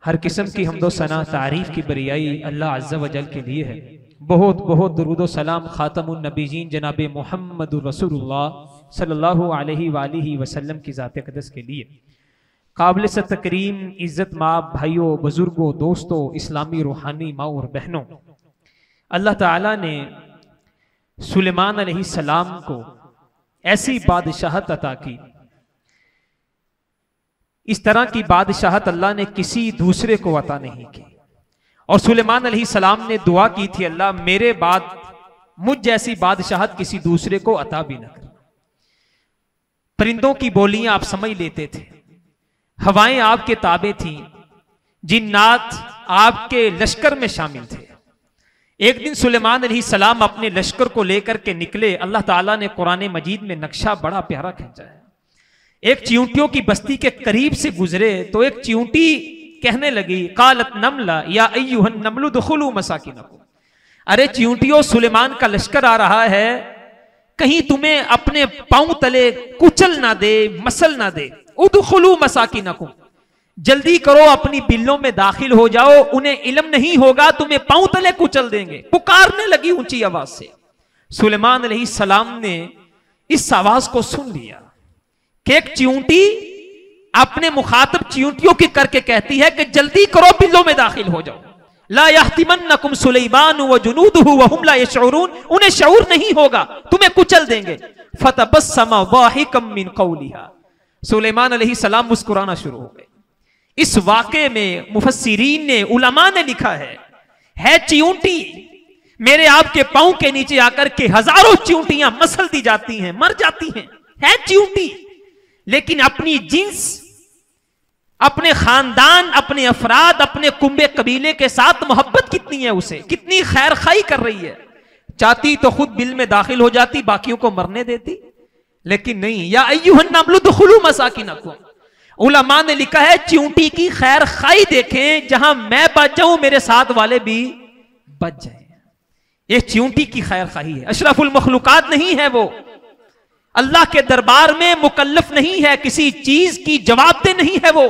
हर किस्म की हम्दो सना तारीफ की बरियाई अल्लाह अज़्ज़ा वजल के लिए है। बहुत बहुत दुरूद सलाम खातमुन नबीयीन जनाब मुहम्मदुर रसूलुल्लाह सल्लल्लाहु अलैहि वालिहि वसल्लम की ज़ात अक़दस के लिए। काबिल से तकरीम इज़्ज़त माँ भाइयों बुजुर्गों दोस्तों इस्लामी रूहानी माँ और बहनों, अल्लाह ताला ने सुलेमान अलैहिस्सलाम को ऐसी बादशाहत अता की, इस तरह की बादशाहत अल्लाह ने किसी दूसरे को अता नहीं की। और सुलेमान अलैहिस्सलाम ने दुआ की थी, अल्लाह मेरे बाद मुझ जैसी बादशाहत किसी दूसरे को अता भी न कर। परिंदों की बोलियां आप समझ लेते थे, हवाएं आपके ताबे थीं, जिन्नात आपके लश्कर में शामिल थे। एक दिन सुलेमान अलैहिस्सलाम अपने लश्कर को लेकर के निकले। अल्लाह ताला ने कुरान मजीद में नक्शा बड़ा प्यारा खींचा है। एक चींटियों की बस्ती के करीब से गुजरे तो एक चींटी कहने लगी, कालत नमला या अय्युहन नमलु दुखुलू मसाकिनकुम, अरे चींटियों सुलेमान का लश्कर आ रहा है, कहीं तुम्हें अपने पांव तले कुचल ना दे, मसल ना दे। उदखुलू मसाकिनकुम, जल्दी करो अपनी बिल्लों में दाखिल हो जाओ, उन्हें इल्म नहीं होगा तुम्हें पांव तले कुचल देंगे। पुकारने लगी ऊंची आवाज से। सुलेमान अलैहिस्सलाम ने इस आवाज को सुन लिया कि एक चींटी अपने मुखातब चींटियों की करके कहती है कि जल्दी करो बिल्लों में दाखिल हो जाओ। ला यहतिमन्नकुम सुलैमान व जुनूदुहु व हुम ला यशऊरून, उन्हें शऊर नहीं होगा, तुम्हें कुचल देंगे। फतबस्समा वाहिकम मिन कौलिहा, सुलेमान अलैहिस्सलाम मुस्कुराना शुरू हो गए। इस वाक़े में मुफस्सिरीन ने उलमा ने लिखा है चींटी मेरे आपके पांव के नीचे आकर के हजारों चींटियां मसल दी जाती हैं, मर जाती हैं, है चींटी, लेकिन अपनी जिन्स, अपने खानदान, अपने अफराद, अपने कुंबे कबीले के साथ मोहब्बत कितनी है, उसे कितनी खैर खाई कर रही है। चाहती तो खुद बिल में दाखिल हो जाती, बाकियों को मरने देती, लेकिन नहीं। या अय्युहन नमलु दुखुलू मसाकिनकुम, उलमा ने लिखा है चींटी की खैर खाई देखें, जहां मैं बच जाऊं मेरे साथ वाले भी बच जाए। ये चींटी की खैर खाई है। अशरफुल मखलूकात नहीं है वो, अल्लाह के दरबार में मुकल्लफ नहीं है, किसी चीज की जवाबदेह नहीं है वो,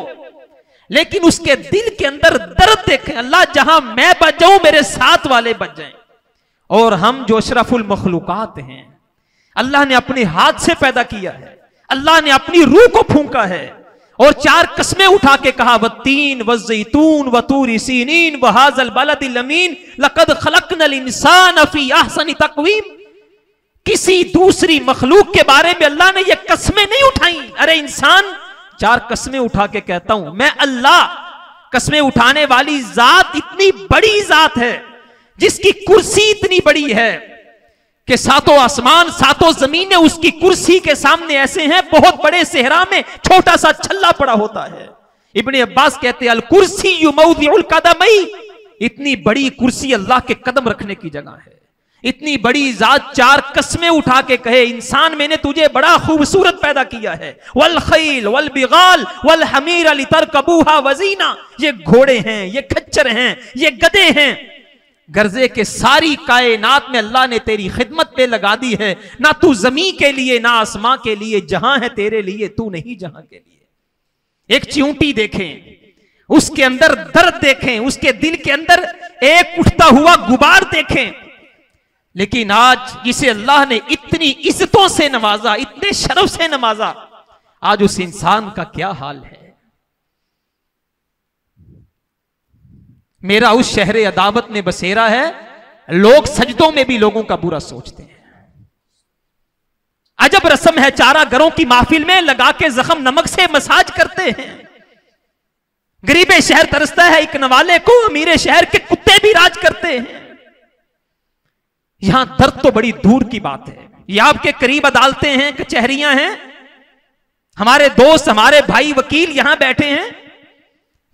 लेकिन उसके दिल के अंदर दर्द देखें, अल्लाह जहां मैं बच जाऊं मेरे साथ वाले बच जाएं। और हम जो अशरफुल मखलूकात हैं, अल्लाह ने अपने हाथ से पैदा किया है, अल्लाह ने अपनी रूह को फूंका है और 4 कस्में उठा के कहा, वत्तीन वज़्ज़ैतून वतूरी सीनीन वहाज़ल बलदिल अमीन लक़द खलक़नल इंसान फी अहसनि तक़वीम। किसी दूसरी मखलूक के बारे में अल्लाह ने ये कस्में नहीं उठाई। अरे इंसान, 4 कस्में उठा के कहता हूं मैं अल्लाह, कस्में उठाने वाली जात इतनी बड़ी जात है, जिसकी कुर्सी इतनी बड़ी है कि 7 आसमान 7 जमीनें उसकी कुर्सी के सामने ऐसे हैं, बहुत बड़े सेहरा में छोटा सा छल्ला पड़ा होता है। इब्ने अब्बास कहते हैं अल कुर्सी मौदिउल कदमई, इतनी बड़ी कुर्सी अल्लाह के कदम रखने की जगह है। इतनी बड़ी जात 4 कस्में उठा के कहे, इंसान मैंने तुझे बड़ा खूबसूरत पैदा किया है। वल खैल वल बिगाल वल हमीर लितरकबूहा वजीना, ये घोड़े हैं, ये खच्चर हैं, ये गधे हैं। गर्जे के सारी कायनात में अल्लाह ने तेरी खिदमत पे लगा दी है, ना तू जमीन के लिए ना आसमां के लिए, जहां है तेरे लिए, तू नहीं जहां के लिए। एक चींटी देखें, उसके अंदर दर्द देखें, उसके दिल के अंदर एक उठता हुआ गुबार देखें। लेकिन आज जिसे अल्लाह ने इतनी इज्जतों से नवाजा, इतने शरफ से नवाजा, आज उस इंसान का क्या हाल है। मेरा उस शहर अदावत में बसेरा है, लोग सजदों में भी लोगों का बुरा सोचते हैं। अजब रस्म है, चारा घरों की महफिल में लगा के जख्म नमक से मसाज करते हैं। गरीबे शहर तरसता है एक नवाले को, अमीरे शहर के कुत्ते भी राज करते हैं। यहां दर्द तो बड़ी दूर की बात है, ये आपके करीब अदालतें हैं, कचहरियां हैं, हमारे दोस्त हमारे भाई वकील यहां बैठे हैं।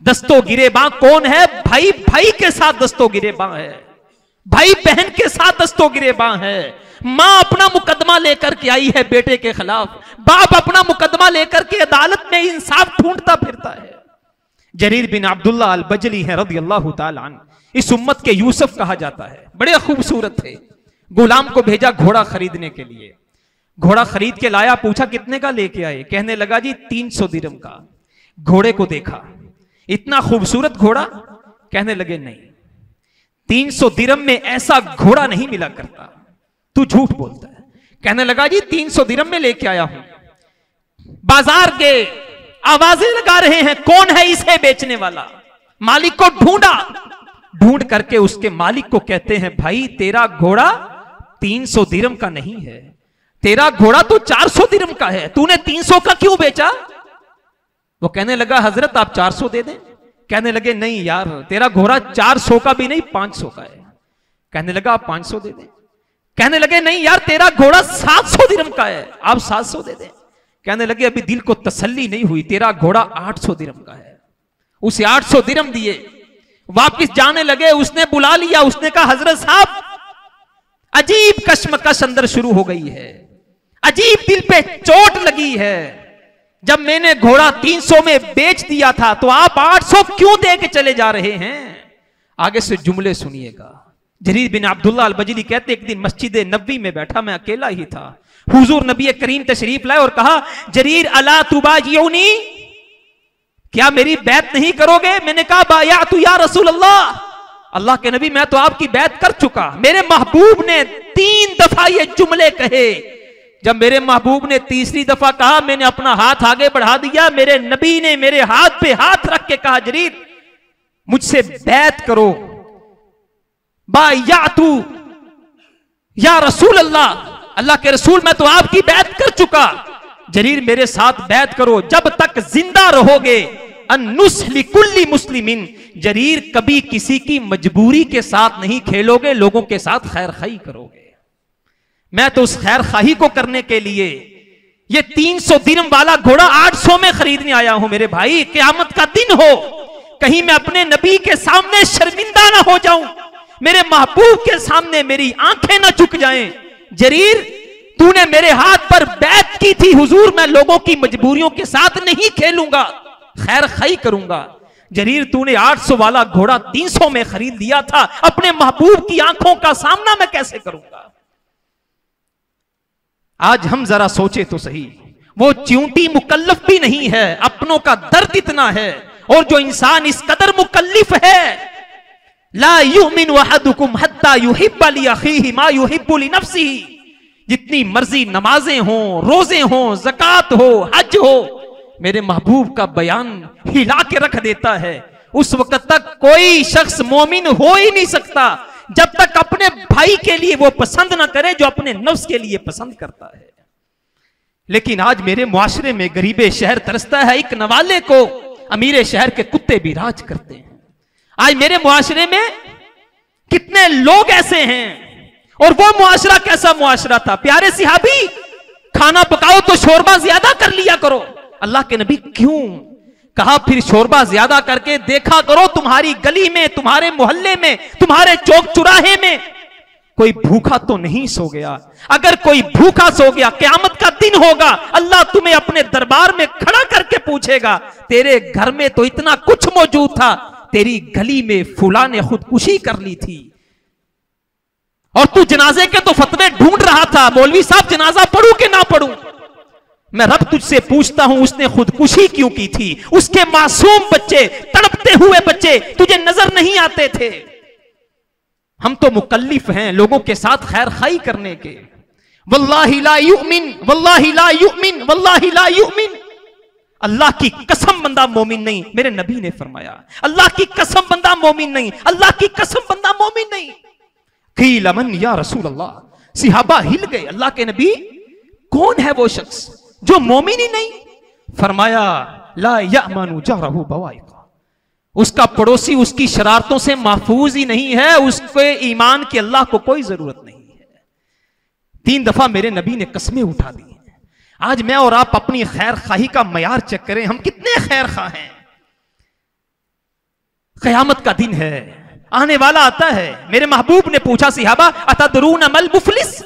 दस्तो गिरेबां कौन है? भाई भाई के साथ दस्तो गिरेबां है, भाई बहन के साथ दस्तो गिरेबां है। मां अपना मुकदमा लेकर के आई है बेटे के खिलाफ, बाप अपना मुकदमा लेकर के अदालत में इंसाफ ढूंढता फिरता है। जरीर बिन अब्दुल्लाह अल बजली है रज़ी अल्लाह ताला अन्हु, इस उम्मत के यूसुफ कहा जाता है, बड़े खूबसूरत थे। गुलाम को भेजा घोड़ा खरीदने के लिए, घोड़ा खरीद के लाया, पूछा कितने का लेके आए, कहने लगा जी 300 दिरहम का। घोड़े को देखा, इतना खूबसूरत घोड़ा? कहने लगे नहीं, 300 दिरहम में ऐसा घोड़ा नहीं मिला करता, तू झूठ बोलता है। कहने लगा जी 300 दिरहम में लेके आया हूं। बाजार गए, आवाजें लगा रहे हैं, कौन है इसे बेचने वाला? मालिक को ढूंढा, ढूंढ करके उसके मालिक को कहते हैं, भाई तेरा घोड़ा 300 दिरहम का नहीं है, तेरा घोड़ा तो 400 दिरहम का है, तूने 300 का क्यों बेचा? वो कहने लगा हजरत आप 400 दे दें। कहने लगे नहीं यार, तेरा घोड़ा 400 का भी नहीं 500 का है। कहने लगा आप 500 दे दें। कहने लगे नहीं यार, तेरा घोड़ा 700 दिरहम का है, आप 700 दे दें। कहने लगे अभी दिल को तसल्ली नहीं हुई, तेरा घोड़ा 800 दिरहम का है। उसे 800 दिरहम दिए, वापिस जाने लगे। उसने बुला लिया, उसने कहा हजरत साहब अजीब कश्मकश अंदर शुरू हो गई है, अजीब दिल पे चोट लगी है। जब मैंने घोड़ा 300 में बेच दिया था तो आप 800 क्यों दे के चले जा रहे हैं? आगे से जुमले सुनिएगा। जरीर बिन अब्दुल्लाह अल बजली कहते एक दिन मस्जिद नबवी में बैठा, मैं अकेला ही था, हुजूर नबी करीम तशरीफ लाए और कहा जरीर अला तुबाजियूनी, क्या मेरी बैत नहीं करोगे? मैंने कहा बायातु या रसूल अल्लाह, अल्लाह के नबी मैं तो आपकी बैत कर चुका। मेरे महबूब ने 3 दफा ये जुमले कहे। जब मेरे महबूब ने तीसरी दफा कहा, मैंने अपना हाथ आगे बढ़ा दिया, मेरे नबी ने मेरे हाथ पे हाथ रख के कहा जरीर मुझसे बैत करो। बायातु या रसूल अल्लाह, अल्लाह के रसूल मैं तो आपकी बैत कर चुका, जरीर मेरे साथ बैत करो, जब तक जिंदा रहोगे अन्नुस्ली कुल्ली मुस्लिमिन, जरीर कभी किसी की मजबूरी के साथ नहीं खेलोगे, लोगों के साथ खैर खाई करोगे। मैं तो उस खैर खाही को करने के लिए ये 300 दिरहम वाला घोड़ा 800 में खरीदने आया हूं। मेरे भाई क़यामत का दिन हो, कहीं मैं अपने नबी के सामने शर्मिंदा ना हो जाऊं, मेरे महबूब के सामने मेरी आंखें ना झुक जाएं। जरीर तूने मेरे हाथ पर बैत की थी, हुजूर मैं लोगों की मजबूरियों के साथ नहीं खेलूंगा, खैर खाई करूंगा। जरीर तूने 800 वाला घोड़ा 300 में खरीद लिया था, अपने महबूब की आंखों का सामना मैं कैसे करूंगा? आज हम जरा सोचे तो सही, वो च्यूंटी मुकल्लफ भी नहीं है, अपनों का दर्द इतना है, और जो इंसान इस कदर मुकल्लिफ है, ला युमिनु अहदुकुम हत्ता युहिब्बा लि अखीहि मा युहिब्बु लि नफ्सिही, जितनी मर्जी नमाजें हों, रोजे हों, ज़कात हो, हज हो, मेरे महबूब का बयान हिला के रख देता है। उस वक्त तक कोई शख्स मोमिन हो ही नहीं सकता जब तक अपने भाई के लिए वो पसंद ना करे जो अपने नफ्स के लिए पसंद करता है। लेकिन आज मेरे मुआशरे में गरीबे शहर तरसता है एक नवाले को, अमीरे शहर के कुत्ते भी राज करते हैं। आज मेरे मुआशरे में कितने लोग ऐसे हैं, और वो मुआशरा कैसा मुआशरा था? प्यारे सिहाबी, खाना पकाओ तो शोरबा ज्यादा कर लिया करो। अल्लाह के नबी क्यों? कहा फिर शोरबा ज्यादा करके देखा करो तुम्हारी गली में, तुम्हारे मोहल्ले में, तुम्हारे चौक चुराहे में कोई भूखा तो नहीं सो गया। अगर कोई भूखा सो गया, क़यामत का दिन होगा, अल्लाह तुम्हें अपने दरबार में खड़ा करके पूछेगा तेरे घर में तो इतना कुछ मौजूद था, तेरी गली में फुला ने खुदकुशी कर ली थी, और तू जनाजे के तो फतवे ढूंढ रहा था, मौलवी साहब जनाजा पढ़ूं कि ना पढ़ूं। मैं रब तुझसे पूछता हूं उसने खुदकुशी क्यों की थी? उसके मासूम बच्चे, तड़पते हुए बच्चे तुझे नजर नहीं आते थे? हम तो मुकल्लिफ हैं लोगों के साथ खैर खाई करने के। वल्लाहि ला युमिन, वल्लाहि ला युमिन, वल्लाहि ला युमिन। अल्लाह की कसम बंदा मोमिन नहीं, मेरे नबी ने फरमाया। अल्लाह की कसम बंदा मोमिन नहीं, अल्लाह की कसम बंदा मोमिन नहीं। क़ील मन या रसूल अल्लाह, सिहाबा हिल गए, अल्लाह के नबी कौन है वो शख्स जो मोमिन ही नहीं? फरमाया ला यअमनु जरहु बवाइका, उसका पड़ोसी उसकी शरारतों से महफूज ही नहीं है, उसके ईमान की अल्लाह को कोई जरूरत नहीं है। 3 दफा मेरे नबी ने कस्में उठा दी। आज मैं और आप अपनी खैर खाही का मयार चेक करें, हम कितने खैर खा हैं। क़यामत का दिन है, आने वाला आता है। मेरे महबूब ने पूछा सिहाबा अतदरून मल मुफलिस,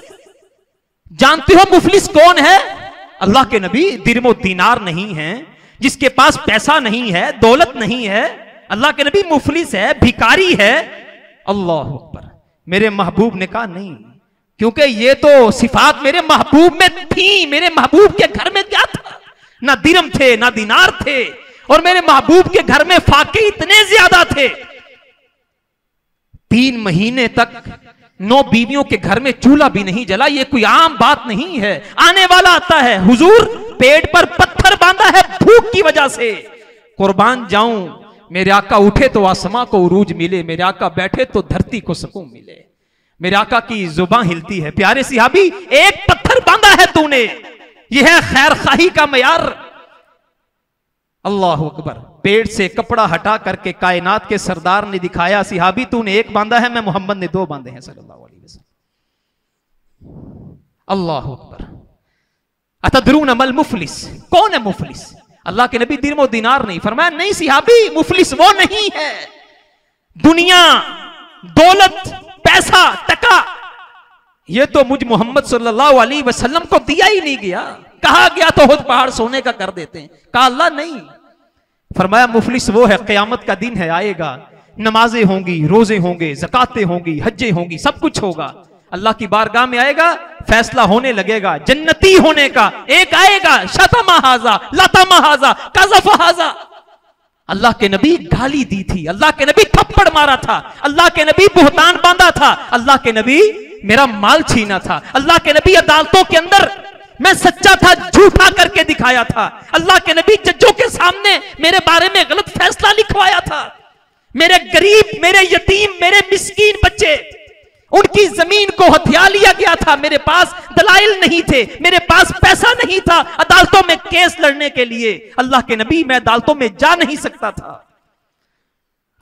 जानते हो मुफलिस कौन है? अल्लाह के नबी दिरमो दीनार नहीं है, जिसके पास पैसा नहीं है, दौलत नहीं है, अल्लाह के नबी मुफलिस है, भिकारी है। अल्लाह अकबर। मेरे महबूब ने कहा नहीं, क्योंकि ये तो सिफात मेरे महबूब में थी। मेरे महबूब के घर में क्या था? ना दिरम थे, ना दीनार थे, और मेरे महबूब के घर में फाके इतने ज्यादा थे, 3 महीने तक 9 बीवियों के घर में चूल्हा भी नहीं जला। ये कोई आम बात नहीं है। आने वाला आता है, हुजूर पेट पर पत्थर बांधा है भूख की वजह से, कुर्बान जाऊं, मेरे आका उठे तो आसमां को उरूज मिले, मेरे आका बैठे तो धरती को सुकून मिले। मेरे आका की जुबान हिलती है, प्यारे सिहाबी एक पत्थर बांधा है तूने, यह है खैर खाही का मयार। अल्लाह अकबर। पेट से कपड़ा हटा करके कायनात के सरदार ने दिखाया, सिहाबी तूने एक बांधा है, मैं मोहम्मद ने 2 बांधे हैं सल्लल्लाहु अलैहि वसल्लम। अल्लाह अकबर। अतदरून अमल मुफलिस, कौन है मुफलिस? अल्लाह के नबी दिरहम दिनार नहीं फरमाया, नहीं सिहाबी, मुफलिस वो नहीं है दुनिया, दौलत, पैसा, टका, ये तो मुझ मोहम्मद सल्लल्लाहु अलैहि वसल्लम को दिया ही नहीं गया। कहा गया तो खुद पहाड़ सोने का कर देते हैं, कहा अल्लाह नहीं। फरमाया मुफलिस वो है, क़यामत का दिन है, आएगा, नमाजें होंगी, रोजे होंगे, ज़कातें होंगी, हज्जें होंगी, सब कुछ होगा, अल्लाह की बारगाह में आएगा, फैसला होने लगेगा जन्नती होने का। एक आएगा शतमा हाजा, लतमा हाजा, कज़फ़ हाजा। अल्लाह के नबी गाली दी थी, अल्लाह के नबी थप्पड़ मारा था, अल्लाह के नबी बुहतान बांधा था, अल्लाह के नबी मेरा माल छीना था, अल्लाह के नबी अदालतों के अंदर मैं सच्चा था झूठा करके दिखाया था, अल्लाह के नबी जजों के सामने मेरे बारे में गलत फैसला लिखवाया था। मेरे गरीब, मेरे यतीम, मेरे मिस्कीन बच्चे, उनकी जमीन को हथिया लिया गया था, मेरे पास दलाइल नहीं थे, मेरे पास पैसा नहीं था अदालतों में केस लड़ने के लिए। अल्लाह के नबी मैं अदालतों में जा नहीं सकता था।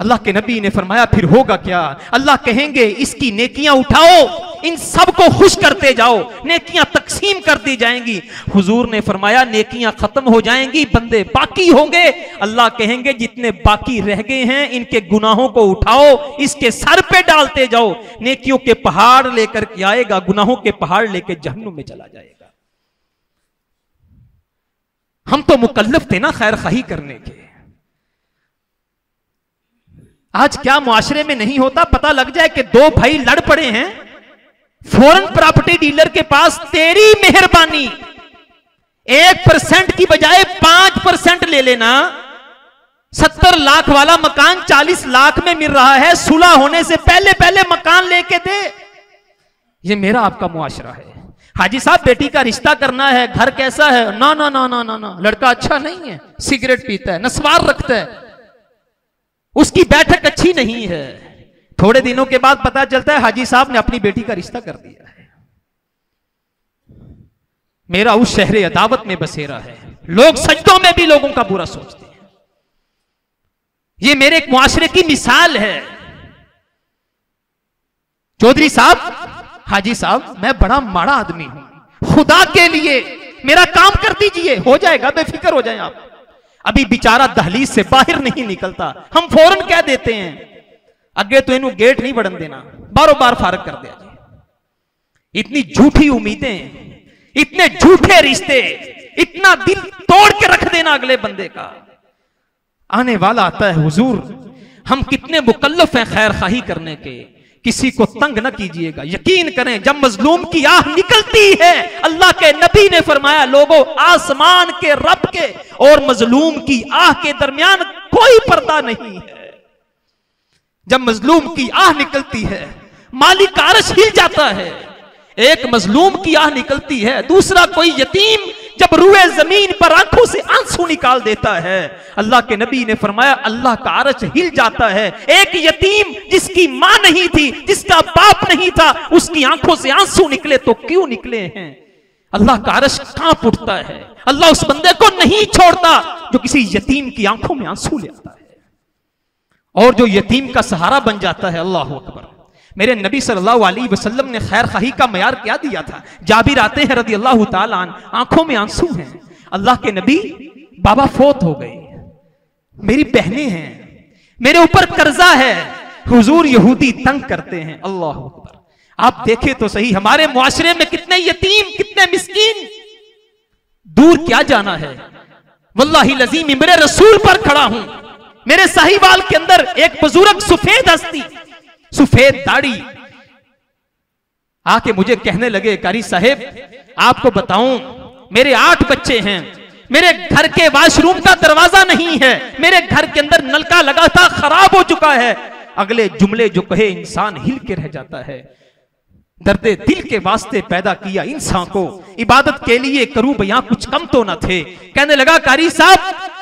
अल्लाह के नबी ने फरमाया फिर होगा क्या? अल्लाह कहेंगे इसकी नेकियां उठाओ, इन सब को खुश करते जाओ, नेकियां तकसीम कर दी जाएंगी। हुजूर ने फरमाया नेकियां खत्म हो जाएंगी, बंदे बाकी होंगे। अल्लाह कहेंगे जितने बाकी रह गए हैं इनके गुनाहों को उठाओ, इसके सर पे डालते जाओ। नेकियों के पहाड़ लेकर के आएगा, गुनाहों के पहाड़ लेकर जहन्नुम में चला जाएगा। हम तो मुकल्लफ थे ना खैर खाही करने के। आज क्या मुआशरे में नहीं होता, पता लग जाए कि 2 भाई लड़ पड़े हैं, फौरन प्रॉपर्टी डीलर के पास तेरी मेहरबानी 1% की बजाय 5% ले लेना, 70 लाख वाला मकान 40 लाख में मिल रहा है, सुलह होने से पहले पहले मकान लेके दे। ये मेरा आपका मुआशरा है। हाजी साहब बेटी का रिश्ता करना है, घर कैसा है? ना ना ना ना ना ना, लड़का अच्छा नहीं है, सिगरेट पीता है, नस्वार रखता है, उसकी बैठक अच्छी नहीं है। थोड़े दिनों के बाद पता चलता है हाजी साहब ने अपनी बेटी का रिश्ता कर दिया है। मेरा उस शहरे अदावत में बसेरा है, लोग सजदों में भी लोगों का बुरा सोचते हैं। ये मेरे एक मुआशरे की मिसाल है। चौधरी साहब, हाजी साहब मैं बड़ा माड़ा आदमी हूं, खुदा के लिए मेरा काम कर दीजिए। हो जाएगा, बेफिक्र हो जाए आप। अभी बेचारा दहलीज से बाहर नहीं निकलता, हम फौरन कह देते हैं अगे तो इन्हों गेट नहीं बढ़न देना, बारों बार फारग कर दिया। इतनी झूठी उम्मीदें, इतने झूठे रिश्ते, इतना दिल तोड़ के रख देना अगले बंदे का। आने वाला आता है हुजूर, हम कितने मुकल्लफ हैं खैर खाही करने के। किसी को तंग न कीजिएगा। यकीन करें जब मजलूम की आह निकलती है, अल्लाह के नबी ने फरमाया लोगों आसमान के रब के और मजलूम की आह के दरमियान कोई पर्दा नहीं है। जब मजलूम की आह निकलती है मालिक अर्श हिल जाता है। एक मजलूम की आह निकलती है, दूसरा कोई यतीम जब रुए जमीन पर आंखों से आंसू निकाल देता है, अल्लाह के नबी ने फरमाया अल्लाह का अर्श हिल जाता है। एक यतीम जिसकी मां नहीं थी, जिसका बाप नहीं था, उसकी आंखों से आंसू निकले तो क्यों निकले हैं, अल्लाह का अर्श कांप उठता है। अल्लाह उस बंदे को नहीं छोड़ता जो किसी यतीम की आंखों में आंसू ले आता है और जो यतीम का सहारा बन जाता है। अल्लाह अकबर। मेरे नबी सल्लल्लाहु अलैहि वसल्लम ने खैर खाही का मयार क्या दिया था। जाबिर आते हैं रज़ी अल्लाह ताला अन्हु, आंखों में आंसू हैं। अल्लाह के नबी बाबा फोत हो गए, मेरी बहनें हैं, मेरे ऊपर कर्जा है, हुजूर यहूदी तंग करते हैं। अल्लाह अकबर। आप देखें तो सही हमारे मुआशरे में कितने यतीम, कितने मिस्कीन। दूर क्या जाना है, वल्लाही लजीम मेरे रसूल पर खड़ा हूं। मेरे साहिवाल के अंदर एक बुजुर्ग सफेद हस्ती, सफेद दाढ़ी, आके मुझे कहने लगे कारी साहेब आपको बताऊं मेरे 8 बच्चे हैं, मेरे घर के वॉशरूम का दरवाजा नहीं है, मेरे घर के अंदर नल का लगा था खराब हो चुका है। अगले जुमले जो कहे इंसान हिल के रह जाता है। दर्दे दिल के वास्ते पैदा किया इंसान को, इबादत के लिए करूं बयां कुछ कम तो न थे। कहने लगा कारी साहब,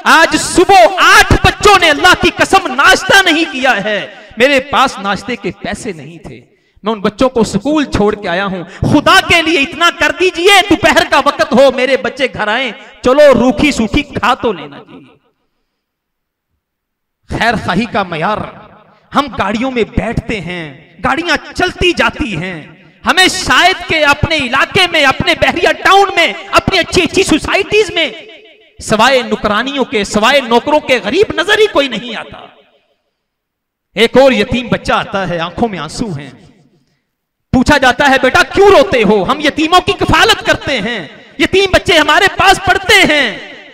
आज सुबह 8 बच्चों ने अल्लाह की कसम नाश्ता नहीं किया है, मेरे पास नाश्ते के पैसे नहीं थे। मैं उन बच्चों को स्कूल छोड़ के आया हूं, खुदा के लिए इतना कर दीजिए, दोपहर का वक्त हो, मेरे बच्चे घर आए, चलो रूखी सूखी खा तो लेना चाहिए। खैर खाही का मयार, हम गाड़ियों में बैठते हैं, गाड़ियां चलती जाती हैं, हमें शायद के अपने इलाके में, अपने बहरिया टाउन में, अपनी अच्छी अच्छी सोसाइटीज में सवाए नुकरानियों के, सवाए नौकरों के गरीब नजर ही कोई नहीं आता। एक और यतीम बच्चा आता है, आंखों में आंसू हैं, पूछा जाता है बेटा क्यों रोते हो? हम यतीमों की कफालत करते हैं, यतीम बच्चे हमारे पास पढ़ते हैं।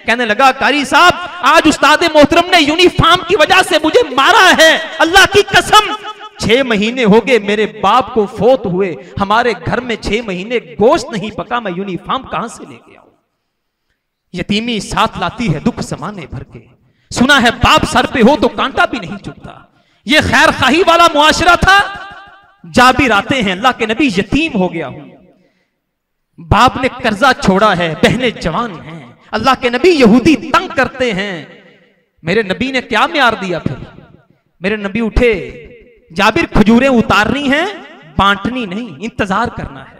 कहने लगा कारी साहब, आज उस्ताद मोहतरम ने यूनिफॉर्म की वजह से मुझे मारा है, अल्लाह की कसम 6 महीने हो गए मेरे बाप को फोत हुए, हमारे घर में 6 महीने गोश्त नहीं पका, मैं यूनिफॉर्म कहां से लेके आऊं? यतीमी साथ लाती है दुख समाने भर के। सुना है बाप सर पे हो तो कांटा भी नहीं चुभता। ये खैर खाही वाला मुआशरा था। जाबिर आते हैं, अल्लाह के नबी यतीम हो गया हूं, बाप ने कर्जा छोड़ा है, बहनें जवान हैं, अल्लाह के नबी यहूदी तंग करते हैं। मेरे नबी ने क्या म्यार दिया? फिर मेरे नबी उठे, जाबिर खजूरें उतारनी हैं, बांटनी नहीं, इंतजार करना है।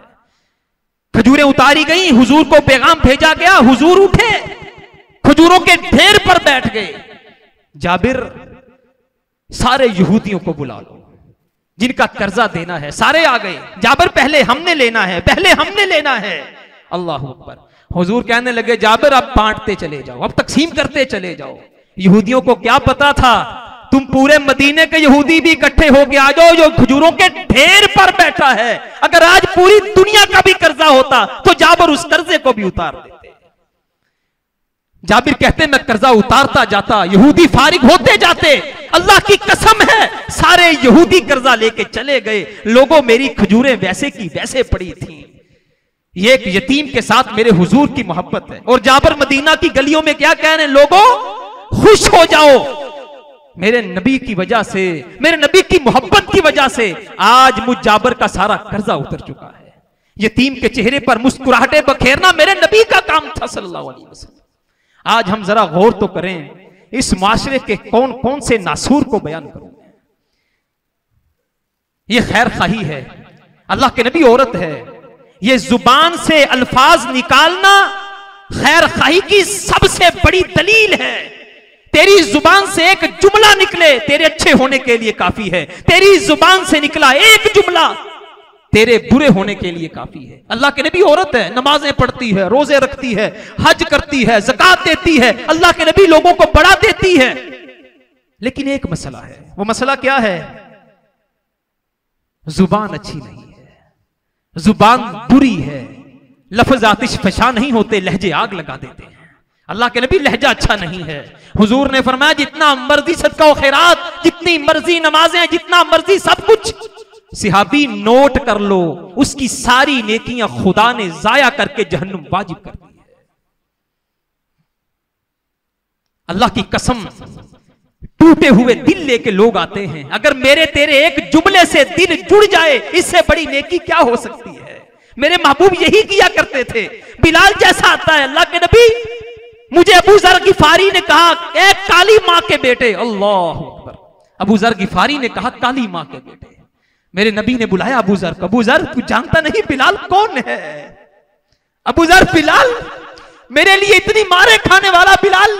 खजूरें उतारी गई, हुजूर को पैगाम भेजा गया, हुजूर उठे, खजूरों के ढेर पर बैठ गए। जाबिर, सारे यहूदियों को बुला लो जिनका कर्जा देना है। सारे आ गए। जाबिर, पहले हमने लेना है, पहले हमने लेना है। अल्लाह अकबर। हुजूर कहने लगे जाबिर अब बांटते चले जाओ, अब तकसीम करते चले जाओ। यहूदियों को क्या पता था, तुम पूरे मदीने के यहूदी भी इकट्ठे हो गए आ जाओ, जो खजूरों के ढेर पर बैठा है। अगर आज पूरी दुनिया का भी कर्जा होता तो जाबिर उस कर्जे को भी उतार देते। जाबिर कहते मैं कर्जा उतारता जाता, यहूदी फारिग होते जाते। अल्लाह की कसम है, सारे यहूदी कर्जा लेके चले गए। लोगों, मेरी खजूरें वैसे की वैसे पड़ी थी। ये एक यतीम के साथ मेरे हुजूर की मोहब्बत है। और जाबिर मदीना की गलियों में क्या कह रहे हैं, लोगों खुश हो जाओ, मेरे नबी की वजह से, मेरे नबी की मोहब्बत की वजह से आज मुझ जाबिर का सारा कर्जा उतर चुका है। यतीम के चेहरे पर मुस्कुराहटें बखेरना मेरे नबी का काम था सल्लल्लाहु अलैहि वसल्लम। आज हम जरा गौर तो करें, इस माशरे के कौन कौन से नासूर को बयान करूं। ये खैर खाही है, अल्लाह के नबी औरत है। ये जुबान से अल्फाज निकालना खैर खाही की सबसे बड़ी दलील है। तेरी जुबान से एक जुमला निकले तेरे अच्छे होने के लिए काफी है। तेरी जुबान से निकला एक जुमला तेरे बुरे होने के लिए काफी है। अल्लाह के नबी औरत है, नमाजें पढ़ती है, रोजे रखती है, हज करती है, ज़कात देती है, अल्लाह के नबी लोगों को बढ़ा देती है। लेकिन एक मसला है, वो मसला क्या है? जुबान अच्छी नहीं है, जुबान बुरी है, लफ्ज आतिश फशा नहीं होते, लहजे आग लगा देते हैं। अल्लाह के नबी लहजा अच्छा नहीं है। हुजूर ने फरमाया जितना मर्जी सदका और खैरात, जितनी मर्जी नमाजें, जितना मर्जी सब कुछ, सिहाबी नोट कर लो, उसकी सारी नेकियां खुदा ने जाया करके जहन्नुम वाजिब कर दी है। अल्लाह की कसम, टूटे हुए दिल लेके लोग आते हैं। अगर मेरे तेरे एक जुमले से दिल जुड़ जाए, इससे बड़ी नेकी क्या हो सकती है? मेरे महबूब यही किया करते थे। बिलाल जैसा आता है, अल्लाह के नबी, मुझे अबू जर गिफारी ने कहा एक काली मां के बेटे, अल्लाह अकबर, अबू जर गिफारी ने कहा काली मां के बेटे। मेरे नबी ने बुलाया अबू जर को, अबू जर तू जानता नहीं बिलाल कौन है? अबू जर, बिलाल मेरे लिए इतनी मारे खाने वाला बिलाल।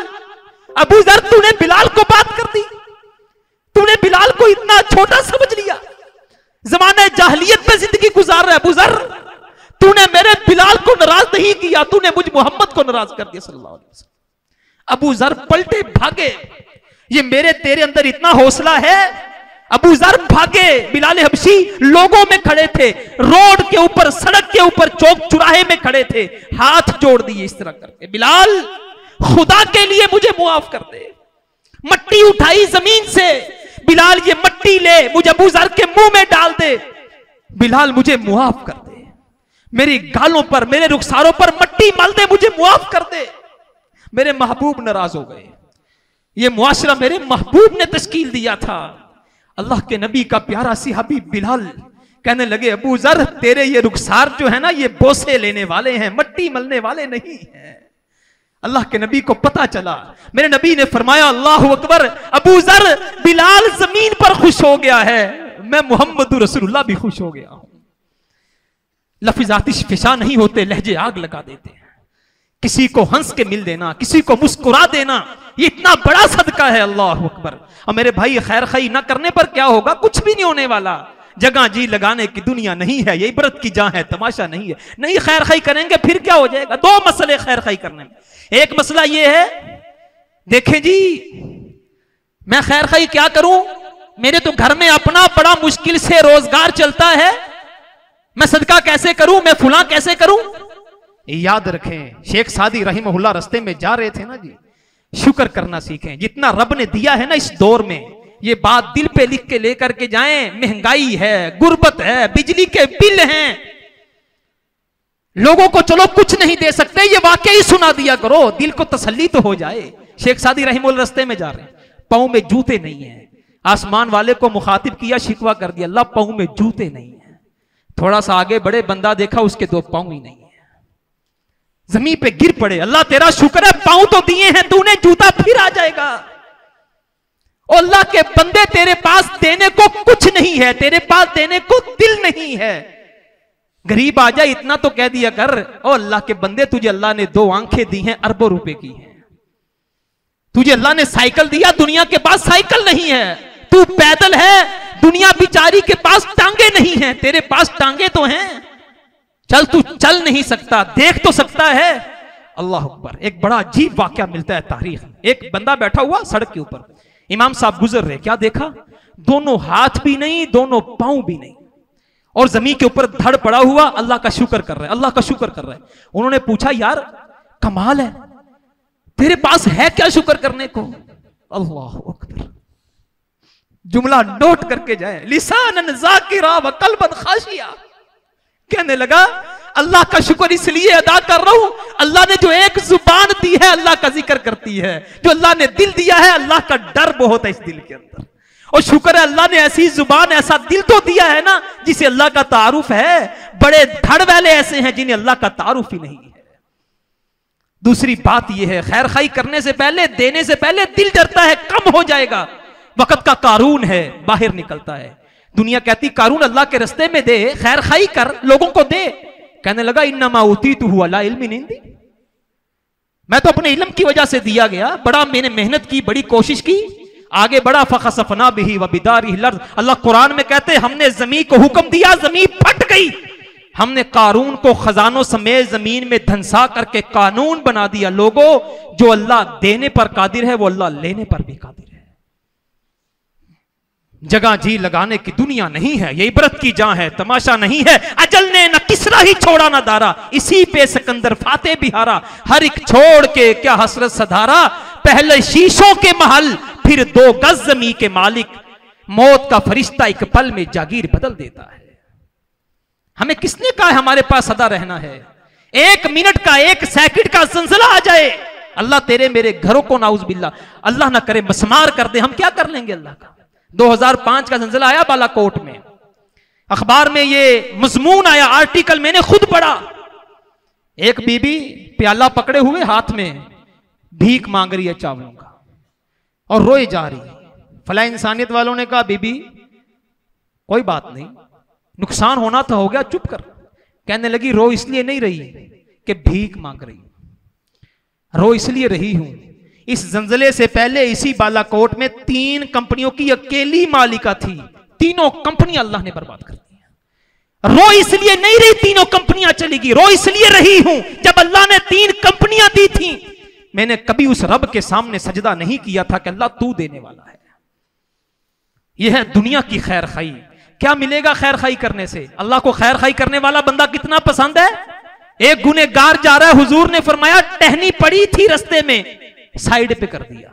अबू जर, तूने बिलाल को बात कर दी, तूने बिलाल को इतना छोटा समझ लिया, जमाने जाहलियत में जिंदगी गुजार रहा है। अबू जर, तूने मेरे बिलाल को नाराज नहीं किया, तूने मुझ मोहम्मद को नाराज कर दिया सल्लल्लाहु अलैहि वसल्लम। अबू जर पलटे भागे, ये मेरे तेरे अंदर इतना हौसला है। अबू जर भागे, बिलाल हबशी लोगों में खड़े थे, रोड के ऊपर, सड़क के ऊपर, चौक चौराहे में खड़े थे, हाथ जोड़ दिए इस तरह करके, बिलाल खुदा के लिए मुझे मुआफ कर दे। मट्टी उठाई जमीन से, बिलाल ये मट्टी ले, मुझे अबू जर के मुंह में डाल दे, बिलाल मुझे मुआफ कर दे, मेरी गालों पर, मेरे रुखसारों पर मट्टी मल दे, मुझे मुआफ कर दे। मेरे महबूब नाराज हो गए। ये मुआशरा मेरे महबूब ने तश्कील दिया था। अल्लाह के नबी का प्यारा सिहाबी बिलाल कहने लगे, अबू जर तेरे ये रुखसार जो है ना, ये बोसे लेने वाले हैं, मट्टी मलने वाले नहीं हैं। अल्लाह के नबी को पता चला। मेरे नबी ने फरमाया, अल्लाहु अकबर, अबू जर बिलाल जमीन पर खुश हो गया है, मैं मोहम्मद रसूलुल्लाह भी खुश हो गया हूं। लफ्ज़ आतिश फिशा नहीं होते, लहजे आग लगा देते हैं। किसी को हंस के मिल देना, किसी को मुस्कुरा देना, ये इतना बड़ा सदका है। अल्लाह अकबर। और मेरे भाई, खैर खाई ना करने पर क्या होगा? कुछ भी नहीं होने वाला। जगह जी लगाने की दुनिया नहीं है, ये इबरत की जहां है, तमाशा नहीं है। नहीं खैर खाई करेंगे फिर क्या हो जाएगा? दो मसले खैर खाई करने में। एक मसला ये है, देखें जी मैं खैर खाई क्या करूं, मेरे तो घर में अपना बड़ा मुश्किल से रोजगार चलता है, मैं सदका कैसे करूं, मैं फुला कैसे करूं? याद रखें, शेख सादी रहीमहुल्लाह रास्ते में जा रहे थे ना जी, शुक्र करना सीखें जितना रब ने दिया है ना इस दौर में। ये बात दिल पे लिख के लेकर के जाएं। महंगाई है, गुर्बत है, बिजली के बिल हैं, लोगों को चलो कुछ नहीं दे सकते, ये वाकई ही सुना दिया करो, दिल को तसल्ली तो हो जाए। शेख सादी रहीमहुल्लाह रास्ते में जा रहे हैं, पांव में जूते नहीं है। आसमान वाले को मुखातिब किया, शिकवा कर दिया, अल्लाह पांव में जूते नहीं है। थोड़ा सा आगे बड़े, बंदा देखा उसके दो पांव ही नहीं है, जमीन पे गिर पड़े। अल्लाह तेरा शुक्र है, पांव तो दिए हैं तूने, जूता फिर आ जाएगा। और अल्लाह के बंदे, तेरे पास देने को कुछ नहीं है, तेरे पास देने को दिल नहीं है। गरीब आ जाए इतना तो कह दिया कर, ओ अल्लाह के बंदे, तुझे अल्लाह ने दो आंखें दी हैं, अरबों रुपए की हैं। तुझे अल्लाह ने साइकिल दिया, दुनिया के पास साइकिल नहीं है, तू पैदल है, दुनिया बिचारी के पास टांगे नहीं है, तेरे पास टांगे तो हैं। चल, तू चल नहीं सकता, देख तो सकता है। अल्लाह अकबर। एक बड़ा अजीब वाकया मिलता है तारीख में। एक बंदा बैठा हुआ सड़क के ऊपर, इमाम साहब गुजर रहे, क्या देखा? दोनों हाथ भी नहीं, दोनों पांव भी नहीं, और जमीन के ऊपर धड़ पड़ा हुआ, अल्लाह का शुक्र कर रहा है, अल्लाह का शुक्र कर रहा है। उन्होंने पूछा, यार कमाल है, तेरे पास है क्या शुक्र करने को? अल्लाह अकबर। जुमला नोट करके जाए, लिसानन ज़ाकिरा व क़ल्बन ख़ाशिया। कहने लगा, अल्लाह का शुक्र इसलिए अदा कर रहा हूं, अल्लाह ने जो एक जुबान दी है अल्लाह का जिक्र करती है, जो अल्लाह ने दिल दिया है अल्लाह का डर बहुत है इस दिल के अंदर। और शुक्र है अल्लाह ने ऐसी जुबान, ऐसा दिल तो दिया है ना जिसे अल्लाह का तारुफ है। बड़े धड़ वाले ऐसे हैं जिन्हें अल्लाह का तारुफ ही नहीं है। दूसरी बात यह है, खैर खाई करने से पहले, देने से पहले दिल डरता है कम हो जाएगा। वक्त का कारून है, बाहर निकलता है। दुनिया कहती कारून अल्लाह के रास्ते में दे, खैर खाई कर, लोगों को दे। कहने लगा, इन्नमा ऊतीतुहु अला इल्मिन इंदी, मैं तो अपने इल्म की वजह से दिया गया, बड़ा मैंने मेहनत की, बड़ी कोशिश की, आगे बढ़ा। फखसफना बिही व बिदारिहिल अर्ज़, अल्लाह कुरान में कहते हमने जमीन को हुक्म दिया, जमीन फट गई। हमने कारून को खजानों समेत जमीन में धंसा करके कानून बना दिया। लोगों, जो अल्लाह देने पर कादिर है वो अल्लाह लेने पर भी कादिर है। जगह जी लगाने की दुनिया नहीं है, ये इबरत की जहां है, तमाशा नहीं है। अजल ने न किसरा ही छोड़ा न दारा, इसी पे सिकंदर फाते बिहारा। हर एक छोड़ के क्या हसरत सधारा, पहले शीशों के महल, फिर 2 गज जमी के मालिक। मौत का फरिश्ता एक पल में जागीर बदल देता है। हमें किसने कहा हमारे पास सदा रहना है? 1 मिनट का, 1 सेकंड का ज़ल्ज़ला आ जाए, अल्लाह तेरे मेरे घरों को नाउज़ बिल्लाह, अल्लाह ना करे मसमार कर दे, हम क्या कर लेंगे अल्लाह का? 2005 का ज़ल्ज़ला आया बालाकोट में, अखबार में ये मज़मून आया, आर्टिकल मैंने खुद पढ़ा। एक बीबी प्याला पकड़े हुए हाथ में भीख मांग रही है चावलों का और रोए जा रही है। फला इंसानियत वालों ने कहा, बीबी कोई बात नहीं, नुकसान होना तो हो गया, चुप कर। कहने लगी, रो इसलिए नहीं रही कि भीख मांग रही, रो इसलिए रही हूं, इस जंजले से पहले इसी बालाकोट में 3 कंपनियों की अकेली मालिका थी, तीनों कंपनियां अल्लाह ने बर्बाद कर दी। रो इसलिए नहीं रही, तीनों कंपनियां चलेगी, रो इसलिए रही हूं जब अल्लाह ने 3 कंपनियां दी थी, मैंने कभी उस रब के सामने सजदा नहीं किया था कि अल्लाह तू देने वाला है। यह है दुनिया की खैर खाई। क्या मिलेगा खैर खाई करने से? अल्लाह को खैर खाई करने वाला बंदा कितना पसंद है? एक गुनहगार जा रहा है, हुजूर ने फरमाया टहनी पड़ी थी रास्ते में, साइड पे कर दिया,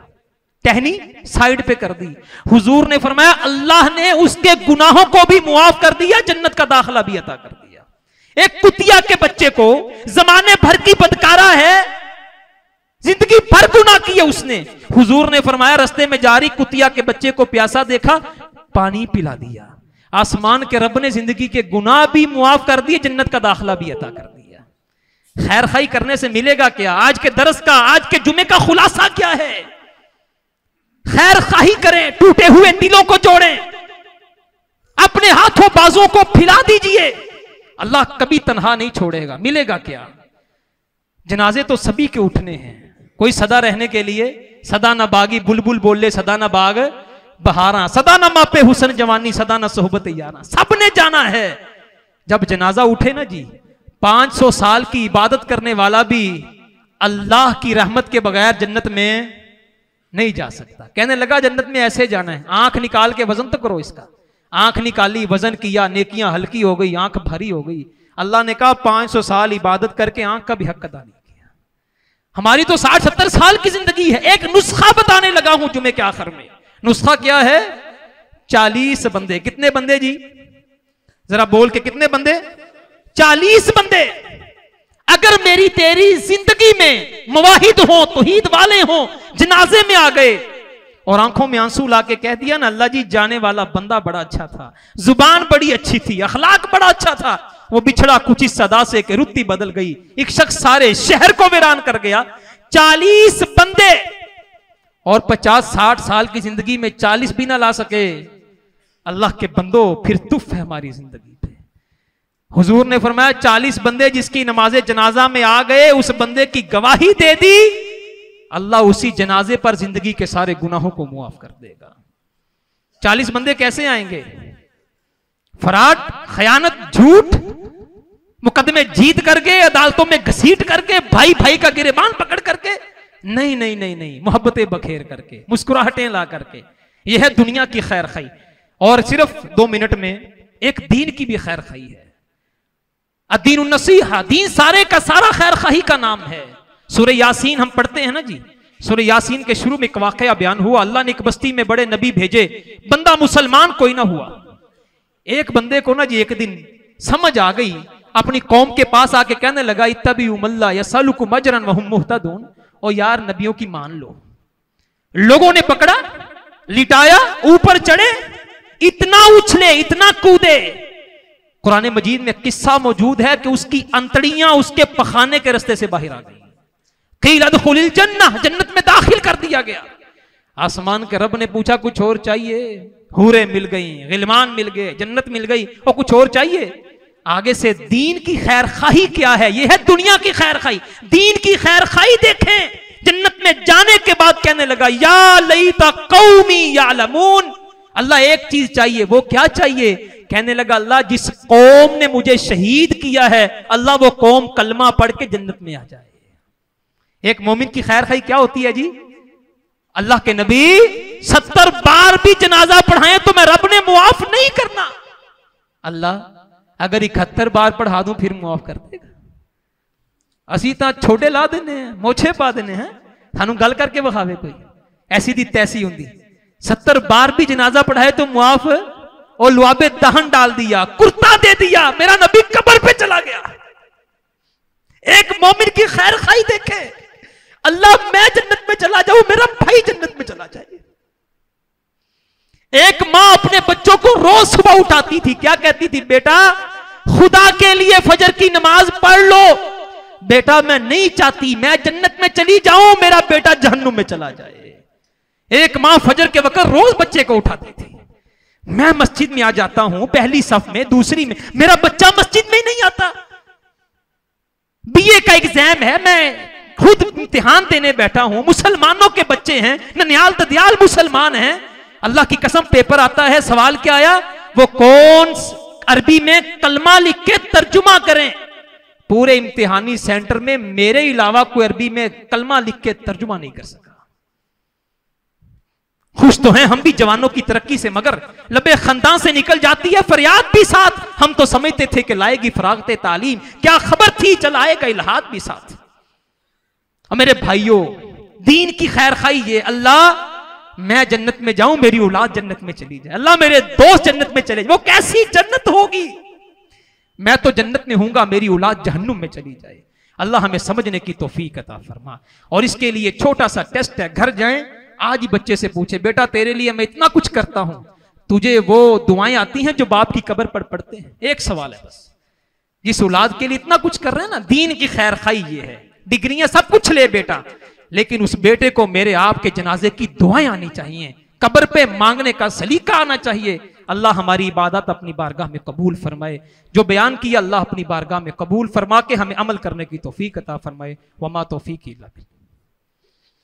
टहनी साइड पे कर दी। हुजूर ने फरमाया अल्लाह ने उसके गुनाहों को भी मुआफ कर दिया, जन्नत का दाखिला भी अता कर दिया। एक कुतिया के बच्चे को, जमाने भर की बदकारा है, जिंदगी भर गुनाह किए उसने। हुजूर ने फरमाया रास्ते में जा रही कुतिया के बच्चे को प्यासा देखा, पानी पिला दिया। आसमान के रब ने जिंदगी के गुनाह भी मुआफ कर दिए, जन्नत का दाखिला भी अता कर दिया। खैर खाई करने से मिलेगा क्या? आज के दरस का, आज के जुमे का खुलासा क्या है? खैर खाही करें, टूटे हुए दिलों को जोड़ें, अपने हाथों बाजों को फैला दीजिए, अल्लाह कभी तन्हा नहीं छोड़ेगा। मिलेगा क्या? जनाजे तो सभी के उठने हैं, कोई सदा रहने के लिए, सदा न बागी बुलबुल बोले सदा न बाग बहारा, सदा न मापे हुसन जवानी, सदा न सोहबत यारा, सबने जाना है। जब जनाजा उठे ना जी, 500 साल की इबादत करने वाला भी अल्लाह की रहमत के बगैर जन्नत में नहीं जा सकता। कहने लगा जन्नत में ऐसे जाना है, आंख निकाल के वजन तो करो इसका। आंख निकाली, वजन किया, नेकियां हल्की हो गई, आंख भारी हो गई। अल्लाह ने कहा 500 साल इबादत करके आंख का भी हक अदा नहीं किया। हमारी तो 60-70 साल की जिंदगी है। एक नुस्खा बताने लगा हूं जुमे के आखिर में। नुस्खा क्या है? 40 बंदे। कितने बंदे जी? जरा बोल के, कितने बंदे? 40 बंदे। अगर मेरी तेरी जिंदगी में मुवाहिद हो, तौहीद वाले हो, जनाजे में आ गए और आंखों में आंसू ला के कह दिया ना, अल्लाह जी जाने वाला बंदा बड़ा अच्छा था, जुबान बड़ी अच्छी थी, अखलाक बड़ा अच्छा था, वो बिछड़ा कुछ इस सदा से कि रुत्ती बदल गई, एक शख्स सारे शहर को वीरान कर गया। 40 बंदे और 50-60 साल की जिंदगी में 40 भी ना ला सके। अल्लाह के बंदो, फिर तुफ है हमारी जिंदगी पे। हुजूर ने फरमाया 40 बंदे जिसकी नमाजे जनाजा में आ गए, उस बंदे की गवाही दे दी, अल्लाह उसी जनाजे पर जिंदगी के सारे गुनाहों को मुआफ कर देगा। 40 बंदे कैसे आएंगे? फराड, खयानत, झूठ, मुकदमे जीत करके, अदालतों में घसीट करके, भाई भाई का गिरेबान पकड़ करके, नहीं नहीं नहीं नहीं, मोहब्बतें बखेर करके, मुस्कुराहटें ला करके। यह है दुनिया की खैर खाई। और सिर्फ 2 मिनट में एक दीन की भी खैर खाई है। अदीन नसीहा, दीन सारे का सारा खैर खाही का नाम है। सूरह यासीन हम पढ़ते हैं ना जी। सूरह यासीन के शुरू में एक वाकया बयान हुआ। अल्लाह ने एक बस्ती में बड़े नबी भेजे, बंदा मुसलमान कोई ना हुआ। एक बंदे को ना जी एक दिन समझ आ गई, अपनी कौम के पास आके कहने लगा, इत्तबिउमल्ला यसअलुकुम अजरन वहुम मुहतदून। और यार नबियों की मान लो। लोगों ने पकड़ा, लिटाया, ऊपर चढ़े, इतना उछले, इतना कूदे। कुरान मजीद में किस्सा मौजूद है कि उसकी अंतड़ियां उसके पखाने के रास्ते से बाहर आ गई। क़ील अदखुलिल जन्नह, जन्नत में दाखिल कर दिया गया। आसमान के रब ने पूछा कुछ और चाहिए? हूरें मिल गई, गिलमान मिल गए, जन्नत मिल गई, और कुछ और चाहिए? आगे से दीन की खैर खाही क्या है? यह है दुनिया की खैर खाही। दीन की खैर खाही देखें। जन्नत में जाने के बाद कहने लगा, या लईता कौमी यालमून, अल्लाह एक चीज चाहिए। वो क्या चाहिए? कहने लगा, अल्लाह जिस कौम ने मुझे शहीद किया है, अल्लाह वो कौम कलमा पढ़ के जन्नत में आ जाए। एक मोमिन की खैर खाई क्या होती है जी? अल्लाह के नबी 70 बार भी जनाजा पढ़ाएं तो मैं रब ने मुआफ नहीं करना। अल्लाह अगर 71 बार पढ़ा दूं फिर मुआफ कर देगा। असी तो छोटे ला देने हैं, मोछे पा देने हैं, थानू गल करके विखावे कोई, ऐसी दी तैसी होंगी। 70 बार भी जनाजा पढ़ाए तो मुआफ, और लुआबे दहन डाल दिया, कुर्ता दे दिया, मेरा नबी कब्र पे चला गया। एक मोमिन की खैर खाई देखे, अल्लाह मैं जन्नत में चला जाऊं, मेरा भाई जन्नत में चला जाए। एक मां अपने बच्चों को रोज सुबह उठाती थी, क्या कहती थी? बेटा खुदा के लिए फजर की नमाज पढ़ लो। बेटा मैं नहीं चाहती मैं जन्नत में चली जाऊं, मेरा बेटा जहन्नुम में चला जाए। एक मां फजर के वक्त रोज बच्चे को उठाती थी। मैं मस्जिद में आ जाता हूं, पहली सफ में, दूसरी में, मेरा बच्चा मस्जिद में ही नहीं आता। बीए का एग्जाम है, मैं खुद इम्तिहान देने बैठा हूं, मुसलमानों के बच्चे हैं, ननियाल ददियाल मुसलमान हैं। अल्लाह की कसम पेपर आता है, सवाल क्या आया? वो कौन अरबी में कलमा लिख के तर्जुमा करें। पूरे इम्तिहानी सेंटर में मेरे अलावा कोई अरबी में कलमा लिख के तर्जुमा नहीं कर सका। खुश तो हैं हम भी जवानों की तरक्की से, मगर लबे खंदा से निकल जाती है फरियाद भी साथ। हम तो समझते थे कि लाएगी फरागते तालीम, क्या खबर थी चल आएगा इल्हाद भी साथ। और मेरे भाइयों, दीन की खैर खाई ये, अल्लाह मैं जन्नत में जाऊं, मेरी औलाद जन्नत में चली जाए, अल्लाह मेरे दोस्त जन्नत में चले जाए। वो कैसी जन्नत होगी? मैं तो जन्नत में हूंगा, मेरी औलाद जहन्नुम में चली जाए। अल्लाह हमें समझने की तौफीक अता फरमा। और इसके लिए छोटा सा टेस्ट है, घर जाएं, आज ही बच्चे से पूछे, बेटा तेरे लिए मैं इतना कुछ करता हूं, तुझे वो दुआएं आती हैं जो बाप की कब्र पर पढ़ते हैं? एक सवाल है बस। जिस औलाद के लिए इतना कुछ कर रहे हैं ना, दीन की खैर खाई ये है, डिग्रियां सब कुछ ले बेटा, लेकिन उस बेटे को मेरे आपके जनाजे की दुआएं आनी चाहिए, कब्र पे मांगने का सलीका आना चाहिए। अल्लाह हमारी इबादत अपनी बारगाह में कबूल फरमाए। जो बयान किया अल्लाह अपनी बारगाह में कबूल फरमा के हमें अमल करने की तौफीक अता फरमाए। वमा तौफीक इल्ला बिल्लाह।